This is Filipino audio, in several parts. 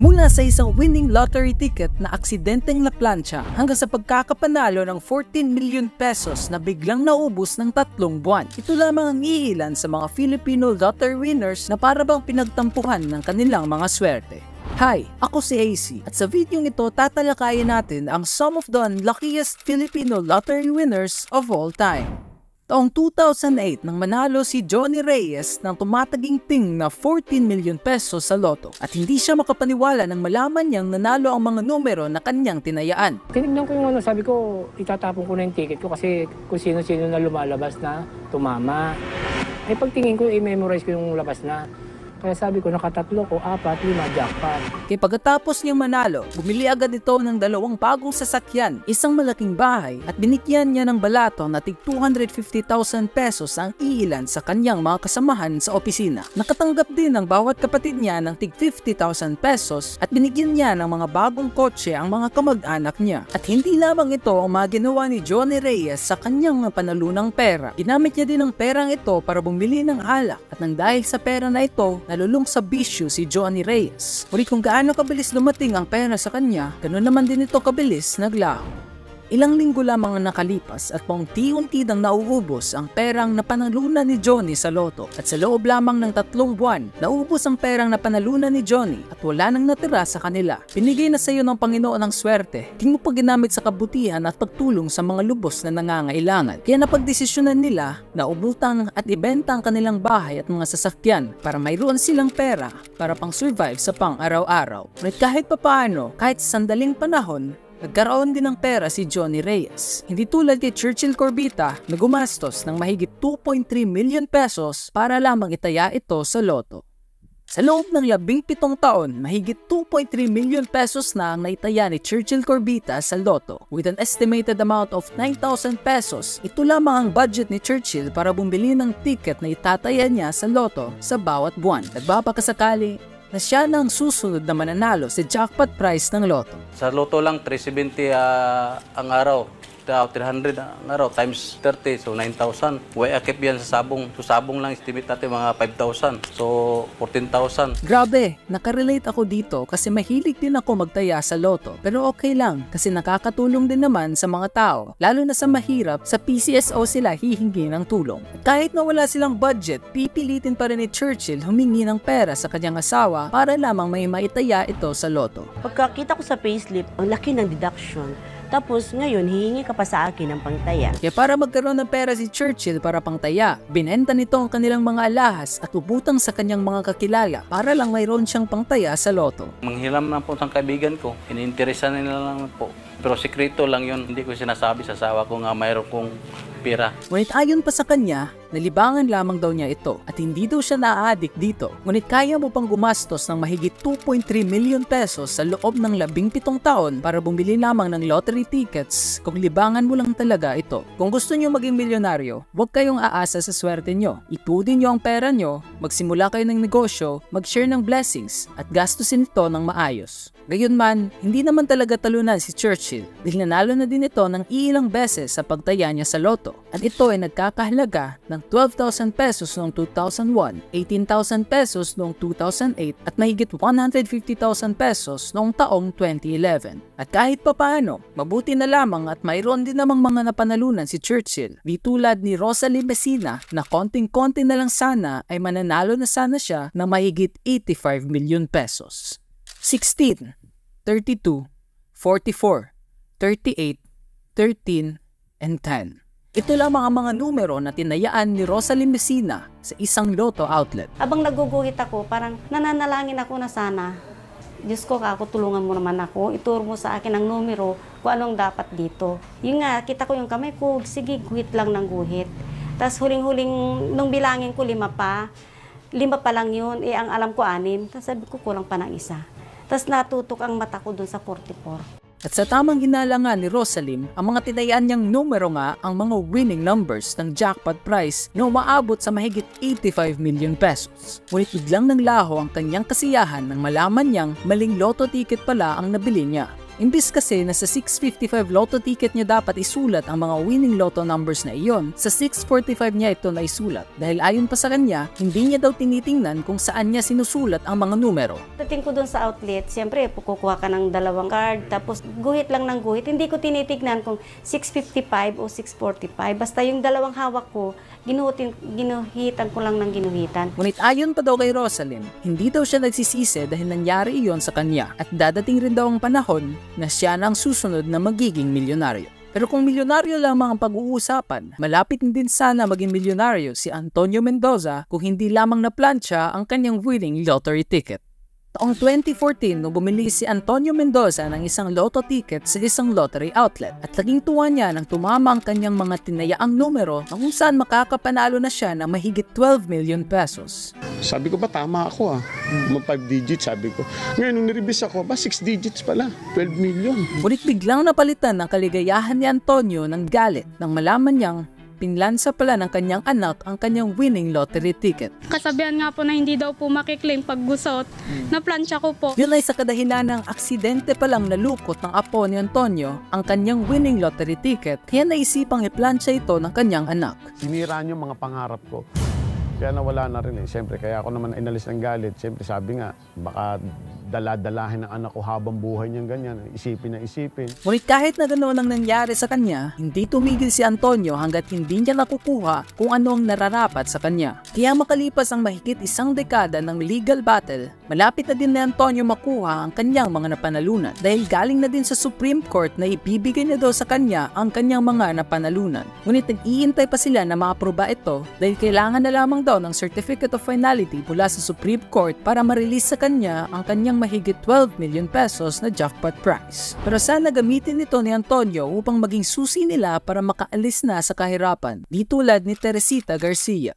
Mula sa isang winning lottery ticket na aksidenteng naplantsa hanggang sa pagkakapanalo ng 14 million pesos na biglang naubos ng 3 buwan. Ito lamang ang iilan sa mga Filipino lottery winners na para bang pinagtampuhan ng kanilang mga swerte. Hi, ako si AC at sa videong ito tatalakayin natin ang some of the unluckiest Filipino lottery winners of all time. Taong 2008 nang manalo si Johnny Reyes ng tumataginting na 14 million pesos sa loto at hindi siya makapaniwala nang malaman niyang nanalo ang mga numero na kanyang tinayaan. Tinignan ko yung sabi ko itatapon ko na yung ticket ko kasi kung sino-sino na lumalabas na tumama. Ay pagtingin ko i-memorize ko yung labas na. Kaya sabi ko, nakatatlo ko, 4, 5, jackpot. Kaya pagkatapos niyang manalo, bumili agad ito ng 2 bagong sasakyan, isang malaking bahay at binigyan niya ng balato na tig 250,000 pesos ang iilan sa kanyang mga kasamahan sa opisina. Nakatanggap din ang bawat kapatid niya ng tig 50,000 pesos at binigyan niya ng mga bagong kotse ang mga kamag-anak niya. At hindi lamang ito ang mga ginawa ni Johnny Reyes sa kanyang panalunang pera. Ginamit niya din ang perang ito para bumili ng alak at nang dahil sa pera na ito, nalulung sa bisyo si Johnny Reyes. Ngunit kung gaano kabilis dumating ang pera sa kanya, ganoon naman din ito kabilis naglaho. Ilang linggo lamang ang nakalipas at paunti-unti nang nauubos ang perang napanalunan ni Johnny sa loto. At sa loob lamang ng 3 buwan, naubos ang perang napanalunan ni Johnny at wala nang natira sa kanila. Binigay na sa iyo ng Panginoon ang swerte, hindi mo pa ginamit sa kabutihan at pagtulong sa mga lubos na nangangailangan. Kaya napagdesisyonan nila na ubutang at ibenta ang kanilang bahay at mga sasakyan para mayroon silang pera para pang survive sa pang-araw-araw. Ngunit kahit papaano, kahit sa sandaling panahon, nagkaroon din ng pera si Johnny Reyes. Hindi tulad kay Churchill Corbita na gumastos ng mahigit 2.3 million pesos para lamang itaya ito sa loto. Sa loob ng 17 taon, mahigit 2.3 million pesos na ang naitaya ni Churchill Corbita sa loto. With an estimated amount of 9,000 pesos, ito lamang ang budget ni Churchill para bumili ng ticket na itataya niya sa loto sa bawat buwan. Nagbabakasakali na siya na ang susunod na mananalo sa jackpot price ng loto. Sa loto lang, 370 ang araw. 300 ang araw times 30, so 9,000. Way akip yan sa sabong. So sabong lang estimate natin mga 5,000. So 14,000. Grabe, nakarelate ako dito kasi mahilig din ako magtaya sa loto. Pero okay lang kasi nakakatulong din naman sa mga tao. Lalo na sa mahirap, sa PCSO sila hihingi ng tulong. At kahit na wala silang budget, pipilitin pa rin ni Churchill humingi ng pera sa kanyang asawa para lamang may maitaya ito sa loto. Pagkakita ko sa payslip, ang laki ng deduction. Tapos ngayon, hihingi ka pa sa akin ng pangtaya. Kaya para magkaroon ng pera si Churchill para pangtaya, binenta nito ang kanilang mga alahas at ubutang sa kanyang mga kakilala para lang mayroon siyang pangtaya sa loto. Manghiram na po ng kaibigan ko, iniinteresan nila lang po. Pero sekreto lang yun, hindi ko sinasabi sa asawa ko nga mayroon kong pera. Ngunit ayon pa sa kanya, nalibangan lamang daw niya ito at hindi daw siya na-addict dito. Ngunit kaya mo pang gumastos ng mahigit 2.3 million pesos sa loob ng 17 taon para bumili lamang ng lottery tickets kung libangan mo lang talaga ito. Kung gusto niyo maging milyonaryo, huwag kayong aasa sa swerte nyo. Ipudin niyo ang pera nyo, magsimula kayo ng negosyo, mag-share ng blessings at gastusin ito ng maayos. Gayunman, hindi naman talaga talunan si Churchill dahil nanalo na din ito ng ilang beses sa pagtaya niya sa loto. At ito ay nagkakahalaga ng 12,000 pesos noong 2001, 18,000 pesos noong 2008 at mahigit 150,000 pesos noong taong 2011. At kahit papaano, mabuti na lamang at mayroon din namang mga napanalunan si Churchill. Di tulad ni Rosalie Messina na konting-konti na lang sana ay mananalo na sana siya ng mahigit 85 million pesos. 16, 32, 44, 38, 13, and 10. Ito lamang ang mga numero na tinayaan ni Rosalie Messina sa isang loto outlet. Abang naguguhit ako, parang nananalangin ako na sana, Diyos ko, ako tulungan mo naman ako, ituro mo sa akin ang numero kung anong dapat dito. Yun nga, kita ko yung kamay ko, sige, guhit lang ng guhit. Tapos huling-huling, nung bilangin ko, 5 pa lang yun, ang alam ko 6. Tapos sabi ko, kulang pa ng isa. Tapos natutok ang mata ko dun sa 44. At sa tamang hinalangan ni Rosalie, ang mga tinayaan niyang numero nga ang mga winning numbers ng jackpot prize na umaabot sa mahigit 85 million pesos. Ngunit biglang nanglaho ang kanyang kasiyahan nang malaman niyang maling lotto ticket pala ang nabili niya. Imbis kasi na sa 655 lotto ticket niya dapat isulat ang mga winning lotto numbers na iyon, sa 645 niya ito na isulat. Dahil ayon pa sa kanya, hindi niya daw tinitingnan kung saan niya sinusulat ang mga numero. Dating ko doon sa outlet, siyempre kukuha ka ng dalawang card, tapos guhit lang ng guhit. Hindi ko tinitignan kung 655 o 645. Basta yung dalawang hawak ko, ginuhitan ko lang ng ginuhitan. Ngunit ayon pa daw kay Rosalyn, hindi daw siya nagsisisi dahil nangyari iyon sa kanya at dadating rin daw ang panahon na siya na ang susunod na magiging milyonaryo. Pero kung milyonaryo lamang ang pag-uusapan, malapit din sana maging milyonaryo si Antonio Mendoza kung hindi lamang naplansya ang kanyang winning lottery ticket. Taong 2014 nung bumili si Antonio Mendoza ng isang lotto ticket sa isang lottery outlet at laging tuwa niya nang tumama ang kanyang mga tinayaang numero na kung saan makakapanalo na siya ng mahigit 12 million pesos. Sabi ko ba tama ako Mag 5 digits sabi ko. Ngayon nung niribis ako, 6 digits pala, 12 million. Ngunit biglang napalitan ng kaligayahan ni Antonio ng galit nang malaman niyang pinlansa pala ng kanyang anak ang kanyang winning lottery ticket. Kasabihan nga po na hindi daw po makiklaim pag gusot, naplansya ko po. Yun ay sa kadahilan ng aksidente palang nalukot ng apo ni Antonio ang kanyang winning lottery ticket, kaya naisipang iplansya ito ng kanyang anak. Sinira niyo mga pangarap ko. Kaya nawala na rin Siyempre, kaya ako naman inalis ng galit. Siyempre, sabi nga, baka dala-dalahin ng anak ko habang buhay niyang ganyan. Isipin na isipin. Ngunit kahit na ganoon ang nangyari sa kanya, hindi tumigil si Antonio hanggat hindi niya nakukuha kung ano ang nararapat sa kanya. Kaya makalipas ang mahigit isang dekada ng legal battle, malapit na din ni Antonio makuha ang kanyang mga napanalunan dahil galing na din sa Supreme Court na ibibigay na daw sa kanya ang kanyang mga napanalunan. Ngunit nag-iintay pa sila na maaproba ito dahil kailangan na lamang daw ng Certificate of Finality mula sa Supreme Court para ma-release sa kanya ang kanyang mahigit 12 million pesos na jackpot prize. Pero sana gamitin ito ni Antonio upang maging susi nila para makaalis na sa kahirapan, di tulad ni Teresita Garcia.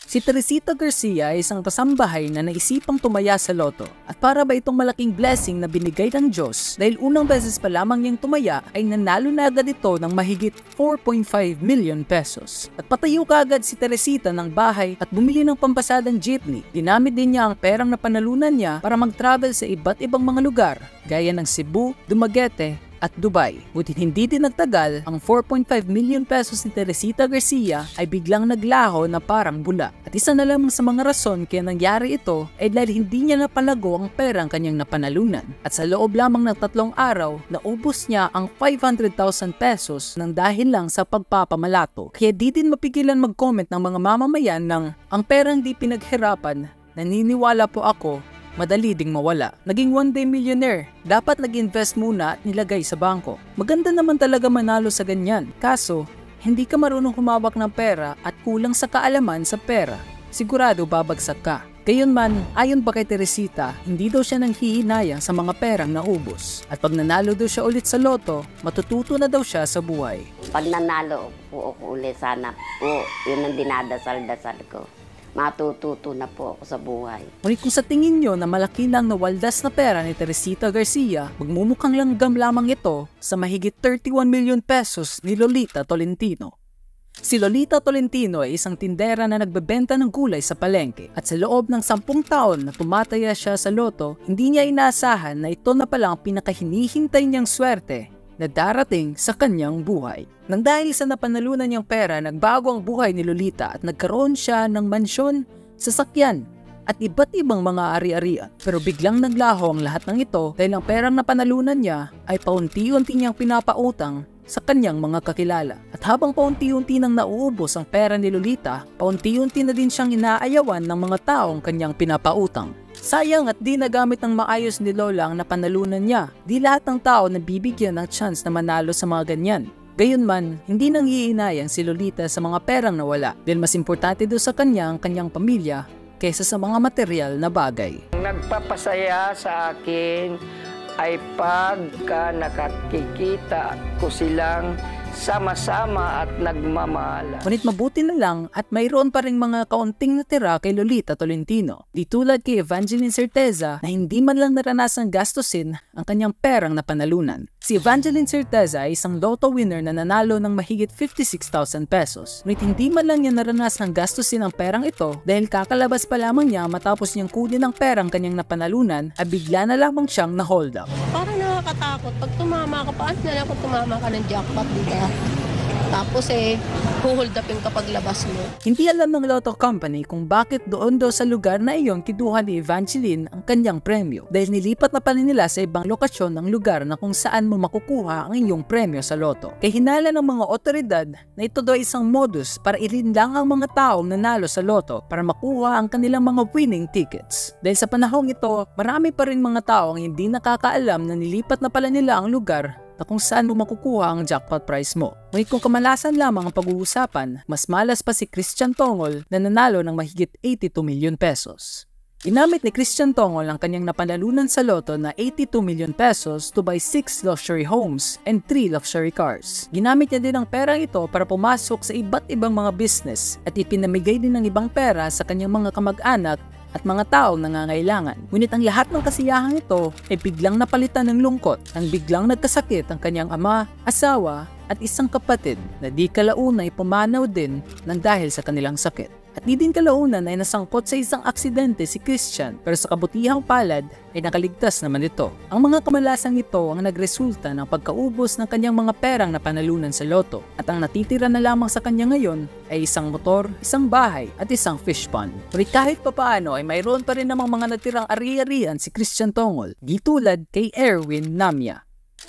Si Teresita Garcia ay isang kasambahay na naisipang tumaya sa loto at para ba itong malaking blessing na binigay ng Diyos dahil unang beses pa lamang niyang tumaya ay nanalo na agad ito ng mahigit 4.5 million pesos. At patayo kaagad si Teresita ng bahay at bumili ng pampasadang jeepney. Ginamit din niya ang perang napanalunan niya para mag-travel sa iba't ibang mga lugar gaya ng Cebu, Dumaguete, at Dubai. Ngunit hindi din nagtagal, ang 4.5 million pesos ni Teresita Garcia ay biglang naglaho na parang bula. At isa na lamang sa mga rason kaya nangyari ito ay dahil hindi niya napalago ang perang kanyang napanalunan. At sa loob lamang ng 3 araw, naubos niya ang 500,000 pesos nang dahil lang sa pagpapamalato. Kaya di din mapigilan mag-comment ng mga mamamayan ng ang perang di pinaghirapan, naniniwala po ako, madali ding mawala. Naging one-day millionaire. Dapat nag-invest muna at nilagay sa bangko. Maganda naman talaga manalo sa ganyan. Kaso, hindi ka marunong humawak ng pera at kulang sa kaalaman sa pera. Sigurado babagsak ka. Gayunman, ayon pa kay Teresita, hindi daw siya nanghihinayang sa mga perang naubos. At pag nanalo daw siya ulit sa loto, matututo na daw siya sa buhay. Pag nanalo po ako ulit, sana po, yun ang dinadasal-dasal ko. Matututo na po ako sa buhay. Ngunit kung sa tingin nyo na malaki lang na waldas na pera ni Teresita Garcia, magmumukhang langgam lamang ito sa mahigit 31 million pesos ni Lolita Tolentino. Si Lolita Tolentino ay isang tindera na nagbebenta ng gulay sa palengke at sa loob ng 10 taon na tumataya siya sa loto, hindi niya inaasahan na ito na palang pinakahinihintay niyang swerte na darating sa kanyang buhay. Nang dahil sa napanalunan niyang pera, nagbago ang buhay ni Lolita at nagkaroon siya ng mansyon, sasakyan, at iba't ibang mga ari-arian. Pero biglang naglaho ang lahat ng ito dahil ang perang napanalunan niya ay paunti-unti niyang pinapautang sa kanyang mga kakilala. At habang paunti-unti nang nauubos ang pera ni Lolita, paunti-unti na din siyang inaayawan ng mga taong kanyang pinapautang. Sayang at di nagamit ng maayos ni Lola ang napanalunan niya. Di lahat ng tao nabibigyan ng chance na manalo sa mga ganyan. Gayunman, hindi nanghihinayang si Lolita sa mga perang nawala dahil mas importante doon sa kanya ang kanyang pamilya kaysa sa mga material na bagay. Nagpapasaya sa akin ay pagka nakakikita ko silang sama-sama at nagmamahala. Ngunit mabuti na lang at mayroon pa ring mga kaunting natira kay Lolita Tolentino. Di tulad kay Evangeline Certeza na hindi man lang naranasang gastusin ang kanyang perang napanalunan. Si Evangeline Certeza ay isang lotto winner na nanalo ng mahigit 56,000 pesos. Ngunit hindi man lang niya naranasang gastusin ang perang ito dahil kakalabas pa lamang niya matapos niyang kunin ang perang kanyang napanalunan ay bigla na lamang siyang na-hold up. Parang nakakatakot. Pag tumama ka, paano na lang kung tumama ka ng jackpot, diba? Tapos hold upin kapag labas mo. Hindi alam ng Lotto Company kung bakit doon daw sa lugar na iyon kinuha ni Evangeline ang kanyang premyo dahil nilipat na pala nila sa ibang lokasyon ng lugar na kung saan mo makukuha ang inyong premyo sa Lotto. Kaya hinala ng mga otoridad na ito daw isang modus para ilinlang ang mga taong nanalo sa Lotto para makuha ang kanilang mga winning tickets. Dahil sa panahong ito, marami pa rin mga taong hindi nakakaalam na nilipat na pala nila ang lugar na kung saan mo makukuha ang jackpot prize mo. Ngunit kung kamalasan lamang ang pag-uusapan, mas malas pa si Christian Tongol na nanalo ng mahigit 82 million pesos. Ginamit ni Christian Tongol ang kanyang napanalunan sa Lotto na 82 million pesos to buy 6 luxury homes and 3 luxury cars. Ginamit niya din ang perang ito para pumasok sa iba't ibang mga business at ipinamigay din ng ibang pera sa kanyang mga kamag-anak at mga taong nangangailangan. Ngunit ang lahat ng kasiyahang ito ay biglang napalitan ng lungkot nang biglang nagkasakit ang kanyang ama, asawa at isang kapatid na di kalauna ay pumanaw din ng dahil sa kanilang sakit. At di din kalaunan ay nasangkot sa isang aksidente si Christian pero sa kabutihang palad ay nakaligtas naman ito. Ang mga kamalasang ito ang nagresulta ng pagkaubos ng kanyang mga perang na panalunan sa Lotto at ang natitira na lamang sa kanya ngayon ay isang motor, isang bahay at isang fish pond. Ngunit kahit papaano ay mayroon pa rin namang mga natirang ari-arian si Christian Tongol, di tulad kay Erwin Namya.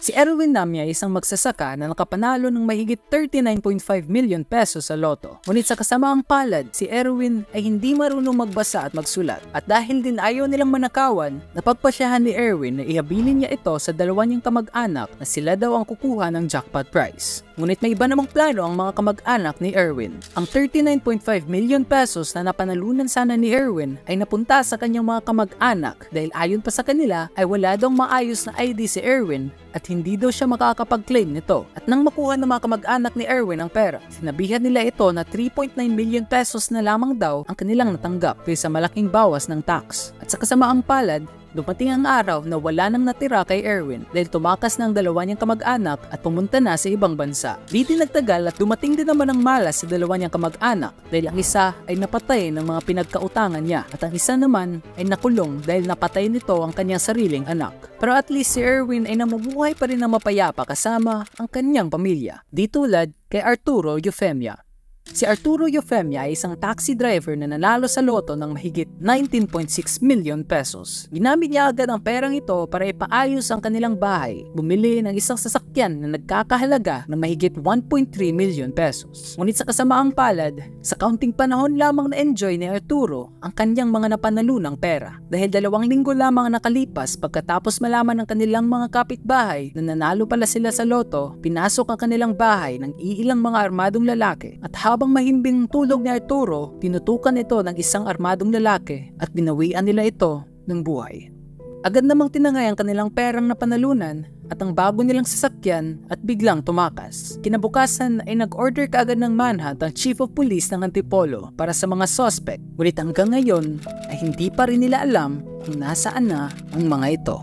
Si Erwin Namya ay isang magsasaka na nakapanalo ng mahigit 39.5 million pesos sa Lotto. Ngunit sa kasamaang palad, si Erwin ay hindi marunong magbasa at magsulat. At dahil din ayaw nilang manakawan, napagpasyahan ni Erwin na ihabilin niya ito sa dalawa niyang kamag-anak na sila daw ang kukuha ng jackpot prize. Ngunit may iba namang plano ang mga kamag-anak ni Erwin. Ang 39.5 million pesos na napanalunan sana ni Erwin ay napunta sa kanyang mga kamag-anak dahil ayon pa sa kanila ay wala daw maayos na ID si Erwin at hindi daw siya makakapag-claim nito. At nang makuha ng mga kamag-anak ni Erwin ang pera, sinabihan nila ito na 3.9 million pesos na lamang daw ang kanilang natanggap kaysa malaking bawas ng tax. At sa kasamaang palad, dumating ang araw na wala nang natira kay Erwin dahil tumakas ng dalawa niyang kamag-anak at pumunta na sa ibang bansa. Di din nagtagal at dumating din naman ang malas sa dalawa niyang kamag-anak dahil ang isa ay napatay ng mga pinagkautangan niya at ang isa naman ay nakulong dahil napatay nito ang kanyang sariling anak. Pero at least si Erwin ay namubuhay pa rin ng mapayapa kasama ang kanyang pamilya. Di tulad kay Arturo Eufemia. Si Arturo Eufemia ay isang taxi driver na nanalo sa Lotto ng mahigit 19.6 million pesos. Ginamit niya agad ang perang ito para ipaayos ang kanilang bahay, bumili ng isang sasakyan na nagkakahalaga ng mahigit 1.3 million pesos. Ngunit sa kasamaang palad, sa kaunting panahon lamang na-enjoy ni Arturo ang kanyang mga napanalunang pera. Dahil 2 linggo lamang nakalipas pagkatapos malaman ng kanilang mga kapitbahay na nanalo pala sila sa Lotto, pinasok ang kanilang bahay ng iilang mga armadong lalaki at habang mahimbing tulog ni Arturo, tinutukan ito ng isang armadong lalaki at binawian nila ito ng buhay. Agad namang tinangay ang kanilang perang napanalunan at ang bago nilang sasakyan at biglang tumakas. Kinabukasan ay nag-order kaagad ng manhunt ang Chief of Police ng Antipolo para sa mga suspect. Ngunit hanggang ngayon ay hindi pa rin nila alam kung nasaan na ang mga ito.